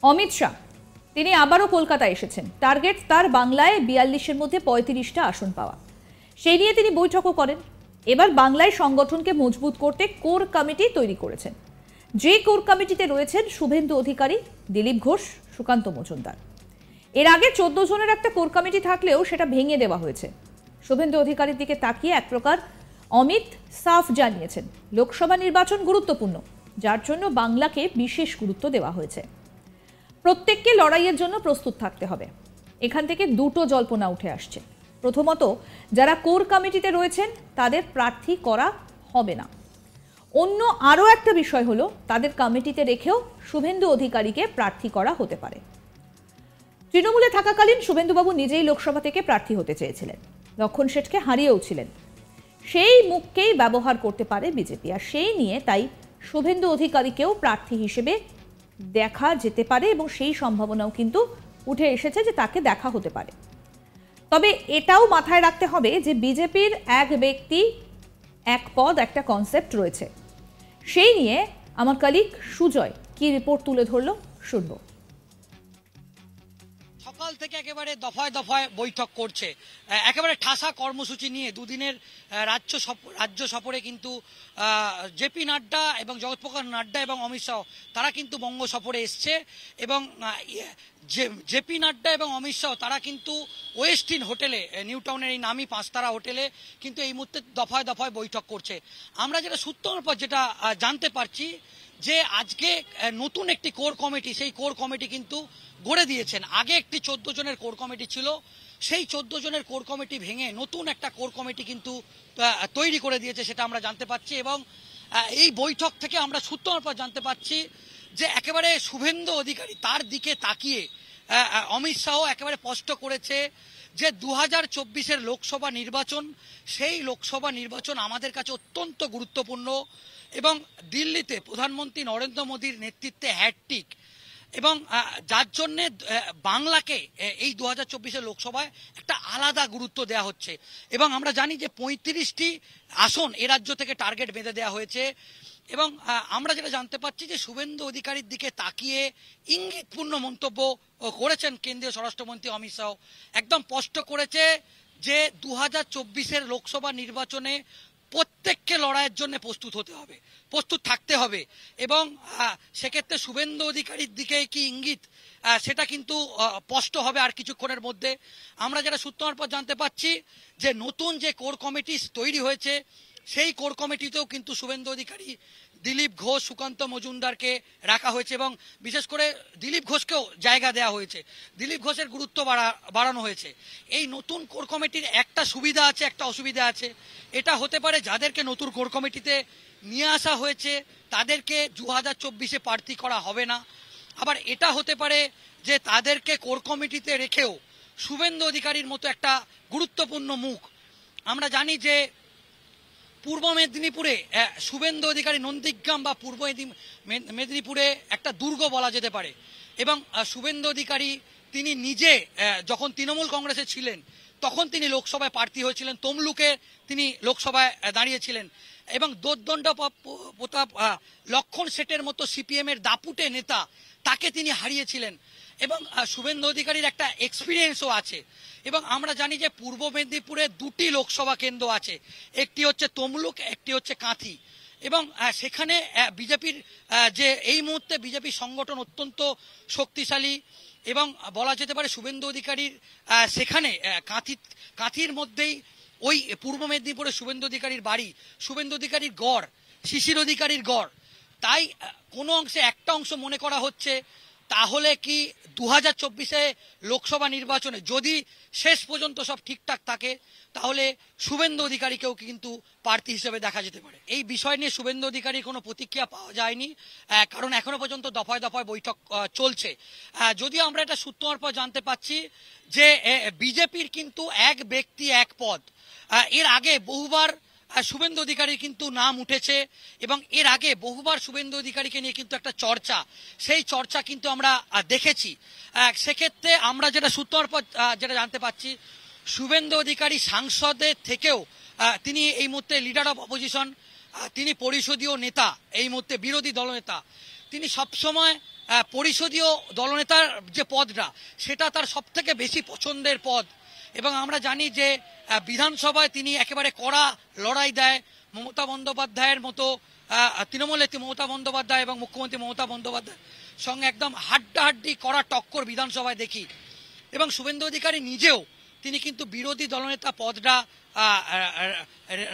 অমিত শাহ তিনি আবারও কলকাতায় এসেছেন। টার্গেট তার বাংলায় ৪২-এর মধ্যে ৩৫টা আসন পাওয়া। সেই নিয়ে তিনি বৈঠকও করেন। এবার বাংলায় সংগঠনকে মজবুত করতে কোর কমিটি তৈরি করেছেন। যে কোর কমিটিতে রয়েছেন শুভেন্দু অধিকারী, দিলীপ ঘোষ, সুকান্ত মজুমদার। এর আগে ১৪ জনের একটা কোর কমিটি থাকলেও সেটা ভেঙে দেওয়া হয়েছে। শুভেন্দু অধিকারীর দিকে তাকিয়ে এক প্রকার অমিত সাফ জানিয়েছেন, লোকসভা নির্বাচন গুরুত্বপূর্ণ, যার জন্য বাংলাকে বিশেষ গুরুত্ব দেওয়া হয়েছে। প্রত্যেককে লড়াইয়ের জন্য প্রস্তুত থাকতে হবে। এখান থেকে দুটো জল্পনা উঠে আসছে। প্রথমত, যারা কোর কমিটিতে রয়েছেন তাদের প্রার্থী করা হবে না। অন্য আরও একটা বিষয় হলো, তাদের কমিটিতে রেখেও শুভেন্দু অধিকারীকে প্রার্থী করা হতে পারে। তৃণমূলে থাকাকালীন শুভেন্দুবাবু নিজেই লোকসভা থেকে প্রার্থী হতে চেয়েছিলেন, লক্ষণ শেঠকে হারিয়েও ছিলেন। সেই মুখকেই ব্যবহার করতে পারে বিজেপি, আর সেই নিয়ে তাই শুভেন্দু অধিকারীকেও প্রার্থী হিসেবে দেখা যেতে পারে এবং সেই সম্ভাবনাও কিন্তু উঠে এসেছে যে তাকে দেখা হতে পারে। তবে এটাও মাথায় রাখতে হবে যে বিজেপির এক ব্যক্তি এক পদ একটা কনসেপ্ট রয়েছে। সেই নিয়ে আমার কলিগ সুজয় কি রিপোর্ট তুলে ধরলো শুনবো। সকাল থেকে একেবারে দফায় দফায় বৈঠক করছে, একেবারে ঠাসা কর্মসূচি নিয়ে দুদিনের রাজ্য সফরে কিন্তু জেপি নাড্ডা এবং জগৎপ্রকাশ নাড্ডা এবং অমিত শাহ তারা কিন্তু বঙ্গ সফরে এসছে। এবং জেপি নাড্ডা এবং অমিত শাহ তারা কিন্তু ওয়েস্টিন হোটেলে, নিউ টাউনের এই নামি 5 তারা হোটেলে কিন্তু এই মুহূর্তে দফায় দফায় বৈঠক করছে। আমরা যেটা সূত্রের পর যেটা জানতে পারছি যে আজকে নতুন একটি কোর কমিটি, সেই কোর কমিটি কিন্তু গড়ে দিয়েছেন। আগে একটি ১৪ জনের কোর কমিটি ছিল, সেই ১৪ জনের কোর কমিটি ভেঙে নতুন একটা কোর কমিটি কিন্তু তৈরি করে দিয়েছে, সেটা আমরা জানতে পাচ্ছি। এবং এই বৈঠক থেকে আমরা সূত্রের পর জানতে পাচ্ছি যে একেবারে শুভেন্দু অধিকারী তার দিকে তাকিয়ে অমিত শাহ একেবারে স্পষ্ট করেছে যে ২০২৪-এর লোকসভা নির্বাচন, সেই লোকসভা নির্বাচন আমাদের কাছে অত্যন্ত গুরুত্বপূর্ণ। এবং দিল্লিতে প্রধানমন্ত্রী নরেন্দ্র মোদীর নেতৃত্বে হ্যাটট্রিক, এবং যার জন্যে বাংলাকে এই ২০২৪-এর লোকসভায় একটা আলাদা গুরুত্ব দেওয়া হচ্ছে। এবং আমরা জানি যে ৩৫টি আসন এ রাজ্য থেকে টার্গেট বেঁধে দেওয়া হয়েছে। এবং আমরা যেটা জানতে পারছি যে শুভেন্দু অধিকারীর দিকে তাকিয়ে ইঙ্গিতপূর্ণ মন্তব্য করেছেন কেন্দ্রীয় স্বরাষ্ট্রমন্ত্রী অমিত শাহ। একদম স্পষ্ট করেছে যে ২০২৪-এর লোকসভা নির্বাচনে প্রত্যেককে লড়াইয়ের জন্য প্রস্তুত হতে হবে, প্রস্তুত থাকতে হবে। এবং সেক্ষেত্রে শুভেন্দু অধিকারীর দিকে কি ইঙ্গিত সেটা কিন্তু স্পষ্ট হবে আর কিছুক্ষণের মধ্যে। আমরা যেটা সূত্রের পর জানতে পাচ্ছি যে নতুন যে কোর কমিটি তৈরি হয়েছে, সেই কোর কমিটিতেও কিন্তু শুভেন্দু অধিকারী, দিলীপ ঘোষ, সুকান্ত মজুমদারকে রাখা হয়েছে। এবং বিশেষ করে দিলীপ ঘোষকেও জায়গা দেওয়া হয়েছে, দিলীপ ঘোষের গুরুত্ব বাড়ানো হয়েছে। এই নতুন কোর কমিটির একটা সুবিধা আছে, একটা অসুবিধা আছে। এটা হতে পারে যাদেরকে নতুন কোর কমিটিতে নিয়ে আসা হয়েছে তাদেরকে ২০২৪-এ প্রার্থী করা হবে না। আবার এটা হতে পারে যে তাদেরকে কোর কমিটিতে রেখেও শুভেন্দু অধিকারীর মতো একটা গুরুত্বপূর্ণ মুখ, আমরা জানি যে পূর্ব মেদিনীপুরে শুভেন্দু অধিকারী নন্দীগ্রাম বা পূর্ব মেদিনীপুরে একটা দুর্গ বলা যেতে পারে। এবং শুভেন্দু অধিকারী তিনি নিজে যখন তৃণমূল কংগ্রেসে ছিলেন তখন তিনি লোকসভায় প্রার্থী হয়েছিলেন, তমলুকে তিনি লোকসভায় দাঁড়িয়েছিলেন। এবং দোর্দণ্ড প্রতাপ লক্ষণ শেঠের মতো সিপিএমের দাপুটে নেতা, তাকে তিনি হারিয়েছিলেন। এবং শুভেন্দু অধিকারীর একটা এক্সপিরিয়েন্সও আছে। এবং আমরা জানি যে পূর্ব মেদিনীপুরে 2টি লোকসভা কেন্দ্র আছে, একটি হচ্ছে তমলুক, একটি হচ্ছে কাঁথি। এবং সেখানে বিজেপির যে এই মুহূর্তে বিজেপি সংগঠন অত্যন্ত শক্তিশালী। এবং বলা যেতে পারে শুভেন্দু অধিকারীর সেখানে কাঁথির মধ্যেই ওই পূর্ব মেদিনীপুরে শুভেন্দু অধিকারীর বাড়ি, শুভেন্দু অধিকারীর গড়, শিশির অধিকারীর গড়। তাই কোনো অংশে একটা অংশ মনে করা হচ্ছে তাহলে কি ২০২৪-এ লোকসভা নির্বাচনে যদি শেষ পর্যন্ত সব ঠিকঠাক থাকে তাহলে শুভেন্দু অধিকারীকেও কিন্তু প্রার্থী হিসেবে দেখা যেতে পারে। এই বিষয় নিয়ে শুভেন্দু অধিকারীর কোনো প্রতিক্রিয়া পাওয়া যায়নি, কারণ এখনো পর্যন্ত দফায় দফায় বৈঠক চলছে। যদিও আমরা এটা সূত্রের পর জানতে পাচ্ছি যে বিজেপির কিন্তু এক ব্যক্তি এক পদ, এর আগে বহুবার শুভেন্দু অধিকারীর কিন্তু নাম উঠেছে। এবং এর আগে বহুবার শুভেন্দু অধিকারীকে নিয়ে কিন্তু একটা চর্চা, সেই চর্চা কিন্তু আমরা দেখেছি। সেক্ষেত্রে আমরা যেটা সূত্রের পর যেটা জানতে পাচ্ছি, শুভেন্দু অধিকারী সাংসদের থেকেও তিনি এই মুহূর্তে লিডার অফ অপোজিশন, তিনি পরিষদীয় নেতা, এই মুহূর্তে বিরোধী দলনেতা। তিনি সবসময় পরিষদীয় দলনেতার যে পদটা সেটা তার সবথেকে বেশি পছন্দের পদ। এবং আমরা জানি যে বিধানসভায় তিনি একেবারে কড়া লড়াই দেয় মমতা বন্দ্যোপাধ্যায়ের মতো, তৃণমূল নেত্রী মমতা বন্দ্যোপাধ্যায় এবং মুখ্যমন্ত্রী মমতা বন্দ্যোপাধ্যায়ের সঙ্গে একদম হাড্ডাহাড্ডি কড়া টক্কর বিধানসভায় দেখি। এবং শুভেন্দু অধিকারী নিজেও তিনি কিন্তু বিরোধী দলনেতা পদটা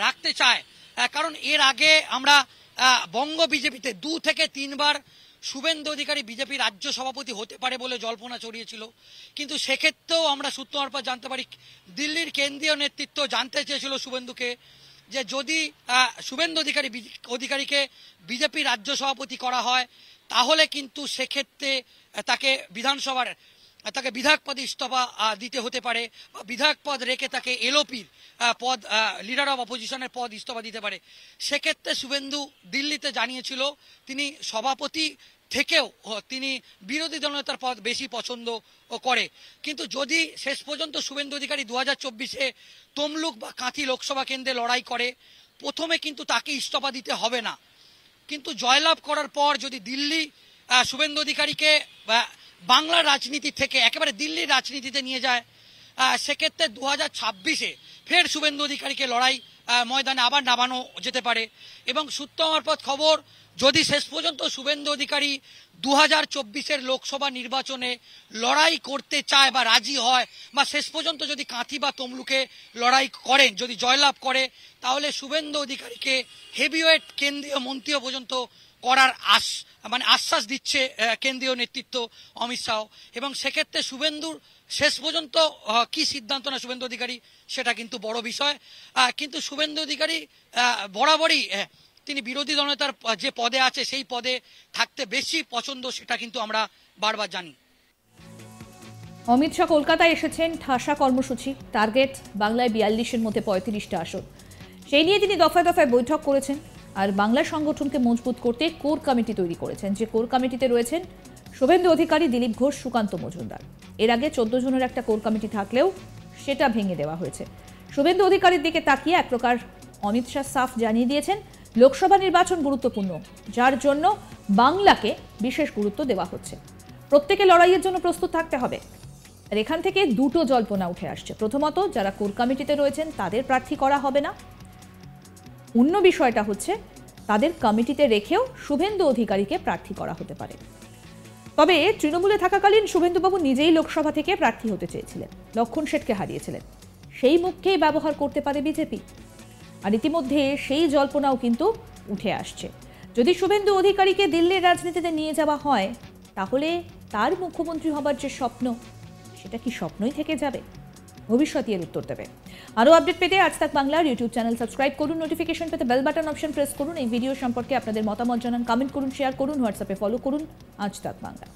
রাখতে চায়, কারণ এর আগে আমরা বঙ্গ বিজেপিতে 2 থেকে 3 বার শুভেন্দু অধিকারী বিজেপি রাজ্য সভাপতি হতে পারে বলে জল্পনা ছড়িয়েছিল। কিন্তু সেক্ষেত্রেও আমরা সূত্র মারফত জানতে পারি দিল্লির কেন্দ্রীয় নেতৃত্ব জানতে চেয়েছিল শুভেন্দুকে যে যদি শুভেন্দু অধিকারীকে বিজেপি রাজ্য সভাপতি করা হয় তাহলে কিন্তু সেক্ষেত্রে তাকে বিধায়ক পদে ইস্তফা দিতে হতে পারে, বা বিধায়ক পদ রেখে তাকে এলওপির পদ, লিডার অফ অপোজিশনের পদ ইস্তফা দিতে পারে। সেক্ষেত্রে শুভেন্দু দিল্লিতে জানিয়েছিল তিনি সভাপতি থেকেও তিনি বিরোধী দলনেতার পদ বেশি পছন্দ করে। কিন্তু যদি শেষ পর্যন্ত শুভেন্দু অধিকারী 2024-এ তমলুক বা কাঁথি লোকসভা কেন্দ্রে লড়াই করে, প্রথমে কিন্তু তাকে ইস্তফা দিতে হবে না। কিন্তু জয়লাভ করার পর যদি দিল্লি শুভেন্দু অধিকারীকে বাংলার রাজনীতি থেকে একেবারে দিল্লির রাজনীতিতে নিয়ে যায়, সেক্ষেত্রে 2026-এ ফের শুভেন্দু অধিকারীকে লড়াই ময়দানে আবার নামানো যেতে পারে। এবং সূত্র মারফত খবর, যদি শেষ পর্যন্ত শুভেন্দু অধিকারী 2024-এর লোকসভা নির্বাচনে লড়াই করতে চায় বা রাজি হয়, বা শেষ পর্যন্ত যদি কাঁথি বা তমলুকে লড়াই করেন, যদি জয়লাভ করে, তাহলে শুভেন্দু অধিকারীকে হেভিওয়েট কেন্দ্রীয় মন্ত্রী পর্যন্ত করার আশ্বাস দিচ্ছে কেন্দ্রীয় নেতৃত্ব অমিত শাহ। এবং সেক্ষেত্রে শুভেন্দুর শেষ পর্যন্ত কি সিদ্ধান্ত না শুভেন্দু অধিকারী, সেটা কিন্তু বড় বিষয়। কিন্তু শুভেন্দু অধিকারী বরাবরই তিনি বিরোধী দলনেতার যে পদে আছে সেই পদে থাকতে বেশি পছন্দ, সেটা কিন্তু আমরা বারবার জানি। অমিত শাহ কলকাতায় এসেছেন, ঠাসা কর্মসূচি, টার্গেট বাংলায় 42-এর মধ্যে 35টা আসন। সেই নিয়ে তিনি দফায় দফায় বৈঠক করেছেন আর বাংলা সংগঠনকে মজবুত করতে কোর কমিটি তৈরি করেছেন, যে কোর কমিটিতে রয়েছেন শুভেন্দু অধিকারী, দিলীপ ঘোষ, সুকান্ত মজুমদার। এর আগে 14 জনের একটা কোর কমিটি থাকলেও সেটা ভেঙে দেওয়া হয়েছে। শুভেন্দু অধিকারীর দিকে তাকিয়ে এক প্রকার অমিত শাহ সাফ জানিয়ে দিয়েছেন লোকসভা নির্বাচন গুরুত্বপূর্ণ, যার জন্য বাংলাকে বিশেষ গুরুত্ব দেওয়া হচ্ছে। প্রত্যেকে লড়াইয়ের জন্য প্রস্তুত থাকতে হবে। আর এখান থেকে দুটো জল্পনা উঠে আসছে। প্রথমত, যারা কোর কমিটিতে রয়েছেন তাদের প্রার্থী করা হবে না। অন্য বিষয়টা হচ্ছে তাদের কমিটিতে রেখেও শুভেন্দু অধিকারীকে প্রার্থী করা হতে পারে। তবে তৃণমূলে থাকাকালীন শুভেন্দুবাবু নিজেই লোকসভা থেকে প্রার্থী হতে চেয়েছিলেন, লক্ষণ শেঠকে হারিয়েছিলেন। সেই মুখকেই ব্যবহার করতে পারে বিজেপি। আর ইতিমধ্যে সেই জল্পনাও কিন্তু উঠে আসছে। যদি শুভেন্দু অধিকারীকে দিল্লির রাজনীতিতে নিয়ে যাওয়া হয়, তাহলে তার মুখ্যমন্ত্রী হবার যে স্বপ্ন, সেটা কি স্বপ্নই থেকে যাবে? ভবিষ্যৎ এর উত্তর দেবে। আরও আপডেট পেতে আজ তাক বাংলার ইউটিউব চ্যানেল সাবস্ক্রাইব করুন, নোটিফিকেশন পেতে বেল বাটন অপশন প্রেস করুন। এই ভিডিও সম্পর্কে আপনাদের মতামত জানান, কমেন্ট করুন, শেয়ার করুন, হোয়াটসঅ্যাপে ফলো করুন আজ তাক বাংলা।